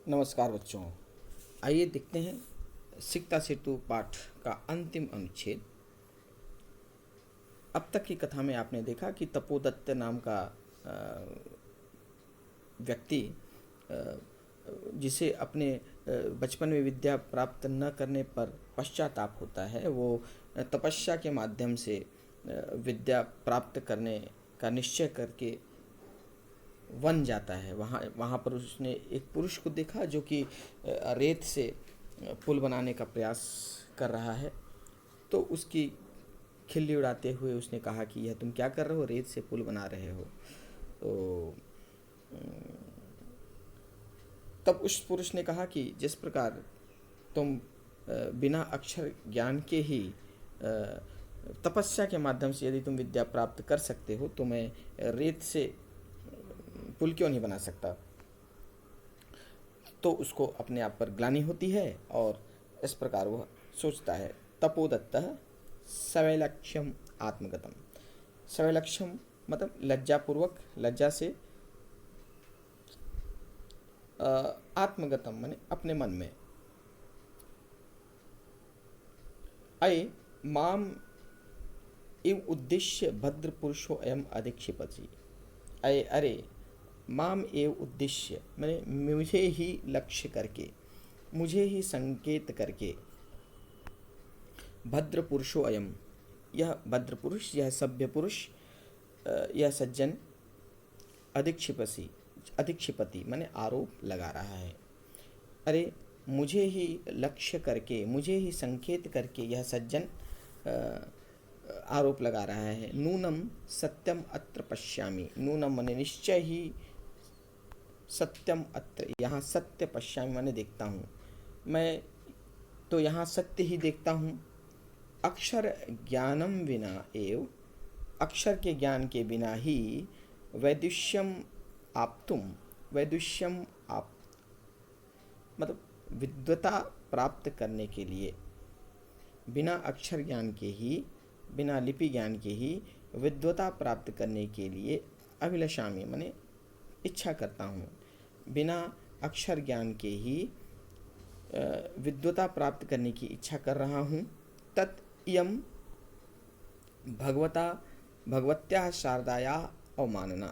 नमस्कार बच्चों। आइए देखते हैं सिकता सेतु पाठ का अंतिम अनुच्छेद। अब तक की कथा में आपने देखा कि तपोदत्त नाम का व्यक्ति जिसे अपने बचपन में विद्या प्राप्त न करने पर पश्चाताप होता है, वो तपस्या के माध्यम से विद्या प्राप्त करने का निश्चय करके वन जाता है। वहाँ पर उसने एक पुरुष को देखा जो कि रेत से पुल बनाने का प्रयास कर रहा है। तो उसकी खिल्ली उड़ाते हुए उसने कहा कि यह तुम क्या कर रहे हो, रेत से पुल बना रहे हो। तो तब उस पुरुष ने कहा कि जिस प्रकार तुम बिना अक्षर ज्ञान के ही तपस्या के माध्यम से यदि तुम विद्या प्राप्त कर सकते हो, तो मैं रेत से पुल क्यों नहीं बना सकता। तो उसको अपने आप पर ग्लानि होती है और इस प्रकार वह सोचता है। तपोदत्तः सवैलक्ष्यम आत्मगतम। सवैलक्ष्यम मतलब लज्जापूर्वक, लज्जा से, आत्मगतम माने अपने मन में। अये माम इव उद्देश्य भद्र पुरुषो अयम अधिक्षिपति। अये अरे माम एव उद्देश्य मैंने मुझे ही लक्ष्य करके, मुझे ही संकेत करके, भद्र पुरुषो अयम यह भद्र पुरुष, यह सभ्य पुरुष, यह सज्जन, अधिक्षिपति मैंने आरोप लगा रहा है। अरे मुझे ही लक्ष्य करके, मुझे ही संकेत करके यह सज्जन आरोप लगा रहा है। नूनम सत्यम अत्र पश्यामि। नूनम माने निश्चय ही, सत्यम अत्र यहाँ सत्य, पश्यामि माने देखता हूँ मैं, तो यहाँ सत्य ही देखता हूँ। अक्षर ज्ञानम विना एव, अक्षर के ज्ञान के बिना ही वैदुष्यम आप्तुम, वैदुष्यम आप मतलब विद्वता प्राप्त करने के लिए, बिना अक्षर ज्ञान के ही, बिना लिपि ज्ञान के ही विद्वता प्राप्त करने के लिए अभिलषामि माने इच्छा करता हूँ। बिना अक्षर ज्ञान के ही विद्वता प्राप्त करने की इच्छा कर रहा हूँ। तत् इयम भगवत्याः शारदायाः अवमानना।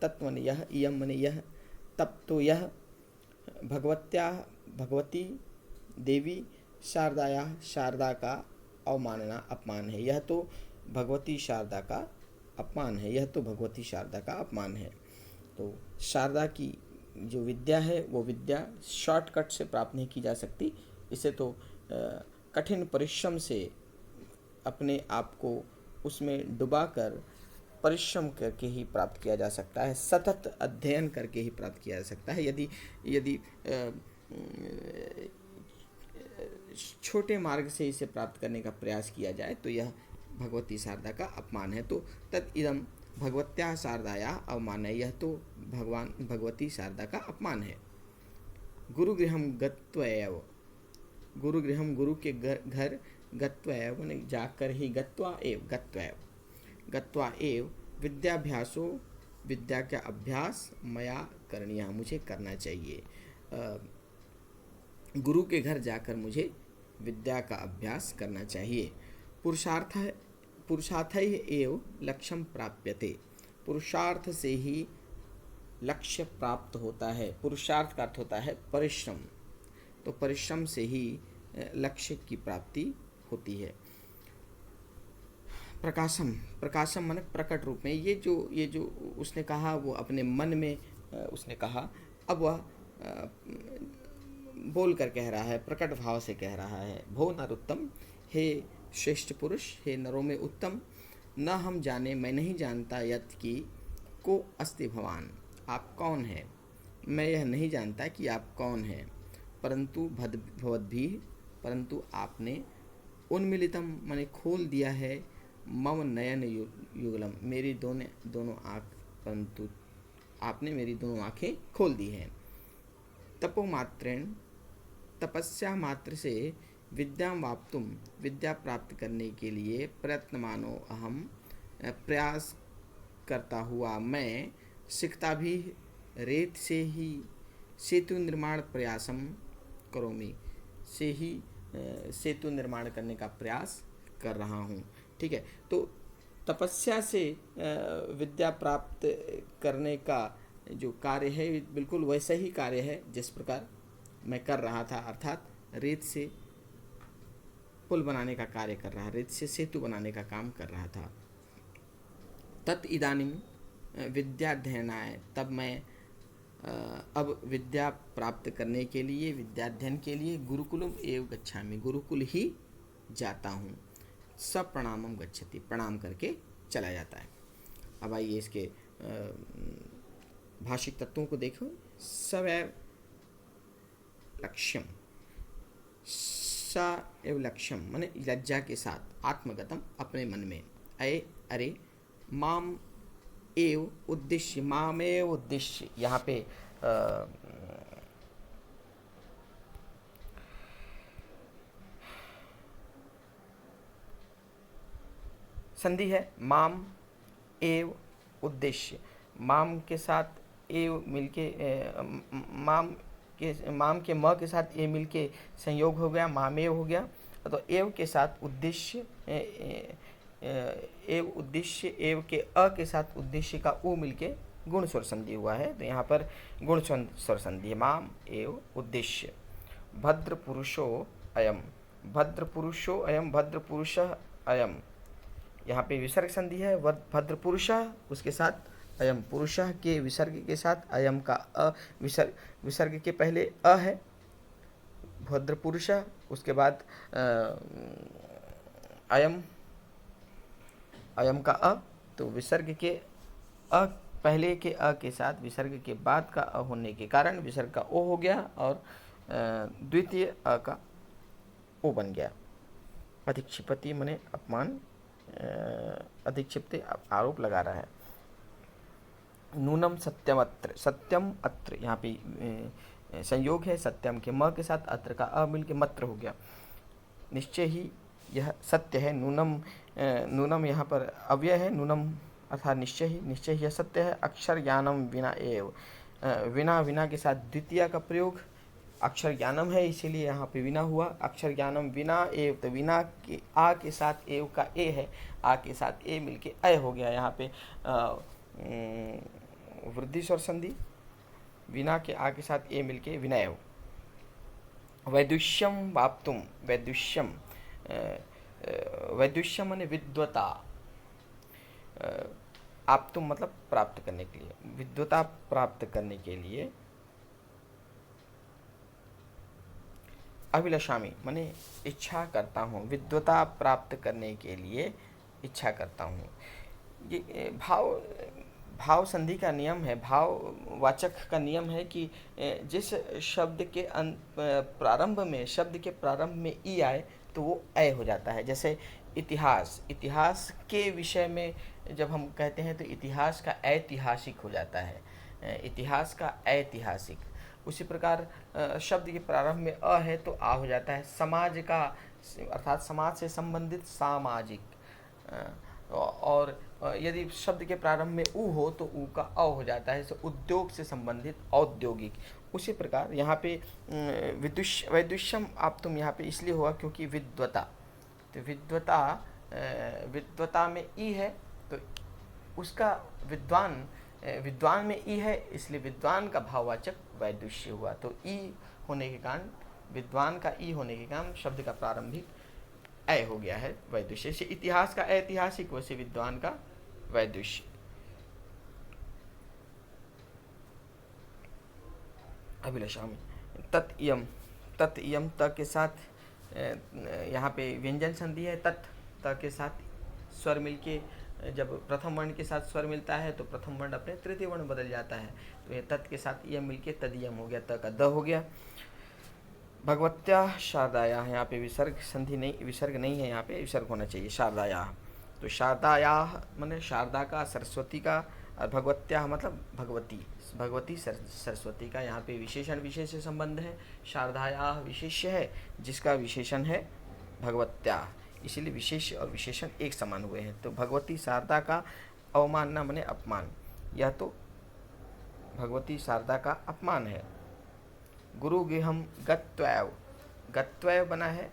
तत् माने यह, इयम माने यह, तब तो यह, भगवत्याः भगवती देवी, शारदायाः शारदा का अवमानना अपमान है। यह तो भगवती शारदा का अपमान है, यह तो भगवती शारदा का अपमान है। तो शारदा की जो विद्या है वो विद्या शॉर्टकट से प्राप्त नहीं की जा सकती। इसे तो कठिन परिश्रम से अपने आप को उसमें डुबाकर परिश्रम करके ही प्राप्त किया जा सकता है, सतत अध्ययन करके ही प्राप्त किया जा सकता है। यदि छोटे मार्ग से इसे प्राप्त करने का प्रयास किया जाए तो यह भगवती शारदा का अपमान है। तो तत् इदम भगवत्याः शारदायाः अवमान है, यह तो भगवान भगवती शारदा का अपमान है। गुरुगृहम गत्वैव, गुरुगृहम गुरु के घर, गत्वैव माने जाकर ही, गत्वा एव, गत्वैव, गत्वा एव विद्याभ्यासो, विद्या का अभ्यास, मया करणीयः मुझे करना चाहिए। गुरु के घर जाकर मुझे विद्या का अभ्यास करना चाहिए। पुरुषार्थैः एव लक्ष्यम प्राप्यते। पुरुषार्थ से ही लक्ष्य प्राप्त होता है। पुरुषार्थ का अर्थ होता है परिश्रम, तो परिश्रम से ही लक्ष्य की प्राप्ति होती है। प्रकाशम, प्रकाशम माने प्रकट रूप में। ये जो उसने कहा वो अपने मन में उसने कहा, अब वह बोल कर कह रहा है, प्रकट भाव से कह रहा है। भो नरोत्तम, हे श्रेष्ठ पुरुष, हे नरों में उत्तम, न हम जाने, मैं नहीं जानता, यत् कि को अस्ति भवान, आप कौन हैं। मैं यह नहीं जानता कि आप कौन हैं। परंतु भवद्भी, परंतु आपने, उन्मिलितम माने खोल दिया है, मम नयन युगलम मेरी दोनों आँख, परंतु आपने मेरी दोनों आँखें खोल दी हैं। तपोमात्रेण, तपस्या मात्र से, विद्या वाप्तुम विद्या प्राप्त करने के लिए, प्रयत्नमानो अहम प्रयास करता हुआ मैं, सिकता भी रेत से ही, सेतु निर्माण प्रयासम करोमि, से ही सेतु निर्माण करने का प्रयास कर रहा हूँ। ठीक है, तो तपस्या से विद्या प्राप्त करने का जो कार्य है बिल्कुल वैसा ही कार्य है जिस प्रकार मैं कर रहा था, अर्थात रेत से पुल बनाने का कार्य कर रहा, रेत से सेतु बनाने का काम कर रहा था। तत् इदानीं विद्याध्ययनाय, तब मैं अब विद्या प्राप्त करने के लिए, विद्याध्ययन के लिए गुरुकुलम एव गच्छामि, गुरुकुल ही जाता हूँ। सब प्रणामम गच्छति, प्रणाम करके चला जाता है। अब आइए इसके भाषिक तत्वों को देखो। सवैव लक्ष्यम, सा एव लक्ष्यम माने लज्जा के साथ, आत्मगतम अपने मन में, अरे माम एव उद्देश्य, मामेव उद्देश्य, यहाँ पे संधि है, माम एव उद्देश्य, माम के साथ एव मिलके माम के म के साथ ए मिलके संयोग हो गया, मामेव हो गया। तो एव के साथ उद्देश्य, एव उद्देश्य, एव के अ के साथ उद्देश्य का उ मिलके गुण स्वर संधि हुआ है, तो यहाँ पर गुण स्वर संधि है, माम एव उद्देश्य। भद्र पुरुषो अयम, भद्र पुरुषो अयम, भद्र पुरुष अयम, यहाँ पे विसर्ग संधि है, भद्र पुरुष, उसके साथ अयम, पुरुष के विसर्ग के साथ अयम का अ, विसर्ग के पहले अ है, भद्र पुरुष, उसके बाद अयम, अयम का अ, तो विसर्ग के अ, पहले के अ के साथ विसर्ग के बाद का अ होने के कारण विसर्ग का ओ हो गया और द्वितीय अ का ओ बन गया। अधिक्षिपति मने अपमान, अधिक्षिप्त आरोप लगा रहा है। नूनम सत्यम अत्र, सत्यम अत्र, यहाँ पे संयोग है, सत्यम के म के साथ अत्र का अ मिल के मत्र हो गया। निश्चय ही यह सत्य है, नूनम, नूनम यहाँ पर अव्यय है, नूनम अर्थात निश्चय ही, निश्चय ही यह सत्य है। अक्षर ज्ञानम विना एव, विना, विना के साथ द्वितीय का प्रयोग, अक्षर ज्ञानम है इसीलिए यहाँ पे विना हुआ, अक्षर ज्ञानम विना एव, तो विना के आ के साथ एव का ए है, आ के साथ ए मिलके अय हो गया, यहाँ पे वृद्धि स्वर संधि, विना के आ के साथ ए मिलके विनय हो। वैदुष्यम वाप्तुम, वैदुष्यम, वैदुष्यम माने विद्वता, आप्तुम मतलब प्राप्त करने के लिए, विद्वता प्राप्त करने के लिए, अभिलषामि माने इच्छा करता हूँ, विद्वता प्राप्त करने के लिए इच्छा करता हूँ। ये भाव संधि का नियम है, भाववाचक का नियम है कि जिस शब्द के प्रारंभ में, शब्द के प्रारंभ में ई आए तो वो ऐ हो जाता है। जैसे इतिहास, इतिहास के विषय में जब हम कहते हैं तो इतिहास का ऐतिहासिक हो जाता है, इतिहास का ऐतिहासिक। उसी प्रकार शब्द के प्रारंभ में अ है तो आ हो जाता है। समाज का अर्थात समाज से संबंधित सामाजिक, और यदि शब्द के प्रारंभ में उ हो तो उ का अ हो जाता है, तो उद्योग से संबंधित औद्योगिक। उसी प्रकार यहाँ पे वैदुष्यम आप तुम यहाँ पे इसलिए हुआ क्योंकि विद्वता, तो विद्वता, विद्वता में ई है तो उसका विद्वान, विद्वान में ई है इसलिए विद्वान का भाववाचक वैदुष्य हुआ। तो ई होने के कारण, विद्वान का ई होने के कारण शब्द का प्रारंभिक ऐ हो गया है वैदुष्य से। इतिहास का ऐतिहासिक, वैसे विद्वान का वैदुष्य। अभिलाषा में तत्यम, तत्यम त के साथ यहाँ पे व्यंजन संधि है, तत् त के साथ स्वर मिलके, जब प्रथम वर्ण के साथ स्वर मिलता है तो प्रथम वर्ण अपने तृतीय वर्ण बदल जाता है, तो ये तत् के साथ यम मिलके तदयम हो गया, त का द हो गया। भगवत्या शारदाया, यहाँ पे विसर्ग संधि नहीं, विसर्ग नहीं है, यहाँ पे विसर्ग होना चाहिए, शारदाया। तो शारदाया माने शारदा का, सरस्वती का, और भगवत्या मतलब भगवती, भगवती सरस्वती का। यहाँ पे विशेषण विशेष से संबंध है, शारदाया विशेष्य है जिसका विशेषण है भगवत्या, इसीलिए विशेष और विशेषण एक समान हुए हैं। तो भगवती शारदा का अवमानना माने अपमान, यह तो भगवती शारदा का अपमान है। गुरुगृहम गत्वैव, गत्वैव बना है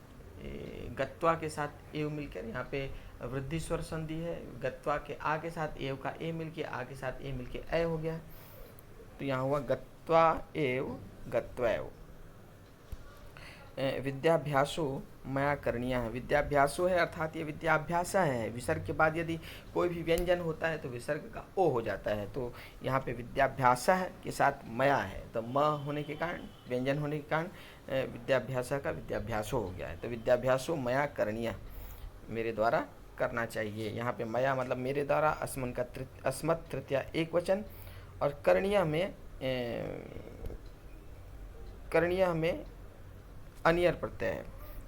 गत्वा के साथ एव मिलकर, यहाँ पे वृद्धि स्वर संधि है, गत्वा के आ के साथ एव का ए मिलके, आ के साथ ए मिलके ए हो गया, तो यहाँ हुआ गत्वा एव गत्वैव। विद्याभ्यासो मया करणीय है, विद्याभ्यासो है अर्थात ये विद्याभ्यास है। विसर्ग के बाद यदि कोई भी व्यंजन होता है तो विसर्ग का ओ हो जाता है, तो यहाँ पे विद्याभ्यास के साथ मया है, तो म होने के कारण, व्यंजन होने के कारण विद्याभ्यास का विद्याभ्यासो हो गया है। तो विद्याभ्यासो मया करणीय, मेरे द्वारा करना चाहिए। यहाँ पे मया मतलब मेरे द्वारा, अस्मत् तृतीया एक वचन, और करणीय में अनियर प्रत्यय है,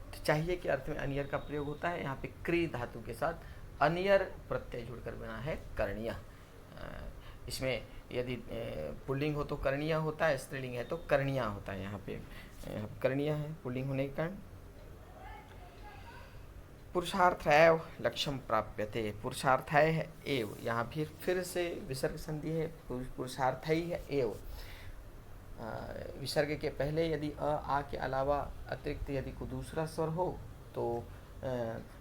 तो चाहिए के अर्थ में अनियर का प्रयोग होता है। यहाँ पे क्री धातु के साथ अनियर प्रत्यय जुड़कर बना है करणीय। इसमें यदि पुल्लिंग हो तो करणीय होता है, स्त्रीलिंग है तो करणीय होता है। यहाँ पे करणीय है पुल्लिंग होने के कारण। पुरुषार्थैव लक्ष्यम प्राप्यते, पुरुषार्थय है एव, यहाँ फिर से विसर्ग संधि है, पुरुषार्थई है एव। विसर्ग के पहले यदि आ के अलावा अतिरिक्त यदि कोई दूसरा स्वर हो तो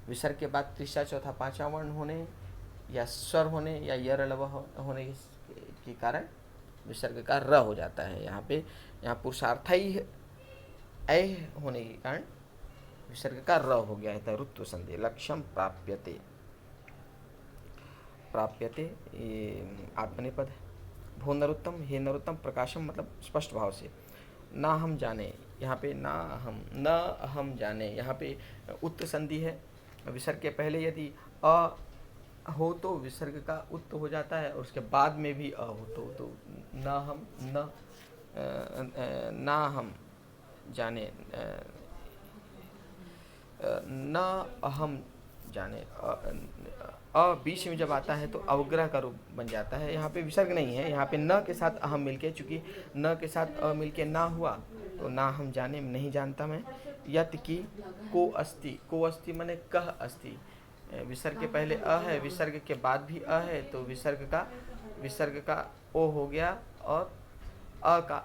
विसर्ग के बाद तीसरा चौथा पांचवा वर्ण होने या स्वर होने या यर लव होने के कारण विसर्ग का र हो जाता है। यहाँ पुरुषार्थई ऐ होने के कारण विसर्ग का र हो गया है, ऋत्व संधि। लक्ष्यम प्राप्यते, प्राप्यते आत्मनेपद। भो नरोत्तम, हे नरोत्तम, प्रकाशम मतलब स्पष्ट भाव से। ना हम जाने, यहाँ पे ना हम जाने, यहाँ पे उत्त संधि है। विसर्ग के पहले यदि अ हो तो विसर्ग का उत्त हो जाता है, और उसके बाद में भी अ हो तो ना हम जाने, न अहम जाने, बीच में जब आता है तो अवग्रह का रूप बन जाता है। यहाँ पे विसर्ग नहीं है, यहाँ पे न के साथ अहम मिलके, चूंकि न के साथ अ मिलके ना हुआ तो ना हम जाने, नहीं जानता मैं। यत की को अस्ति माने कह अस्ति, विसर्ग के पहले अ है, विसर्ग के बाद भी अ है, तो विसर्ग का ओ हो गया और अ का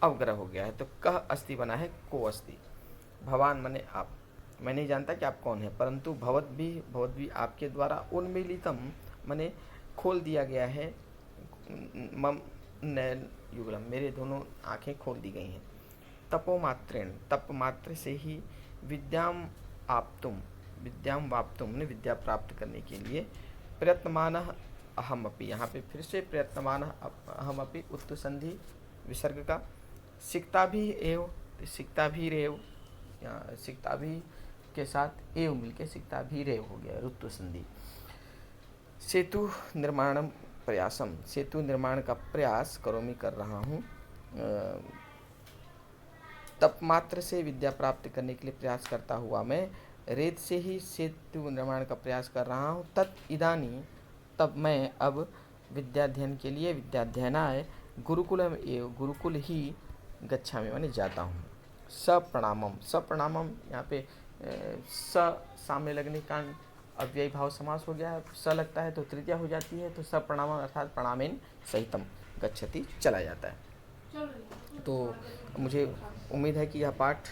अवग्रह हो गया है, तो कह अस्ति बना है को अस्ति। भवान माने आप, मैं नहीं जानता कि आप कौन है, परंतु भवत भी आपके द्वारा उन्मीलितम माने खोल दिया गया है, मम नयन युगलम, मेरे दोनों आंखें खोल दी गई हैं। तपोमात्रेण, तप मात्र से ही विद्याम वाप्तुम ने विद्या प्राप्त करने के लिए प्रयत्नमान अहमपि, यहाँ पे फिर से प्रयत्नमान अहमपि उत्त संधि विसर्ग का। सिकता भी एव, सिकता भी रेव, सिकता भी के साथ एव मिलके सिकता भी रेव हो गया, ऋत्व संधि। सेतु निर्माणम प्रयासम, सेतु निर्माण का प्रयास करोमि कर रहा हूँ। तप मात्र से विद्या प्राप्त करने के लिए प्रयास करता हुआ मैं रेत से ही सेतु निर्माण का प्रयास कर रहा हूँ। तत् इदानी, तब मैं अब विद्याध्ययन के लिए, विद्याध्ययनाय गुरुकुलम एव, गुरुकुल ही गच्छामि माने जाता हूँ। सप्रणामम, सप्रणामम यहाँ पे स सामने लगने के कारण अव्ययी भाव समास हो गया है, स लगता है तो तृतीया हो जाती है, तो सप्रणामम अर्थात प्रणामेन सहितम गच्छति चला जाता है। तो मुझे उम्मीद है कि यह पाठ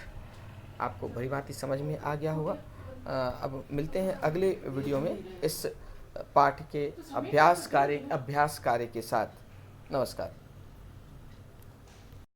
आपको भली भांति समझ में आ गया होगा। अब मिलते हैं अगले वीडियो में इस पाठ के अभ्यास कार्य के साथ। नमस्कार।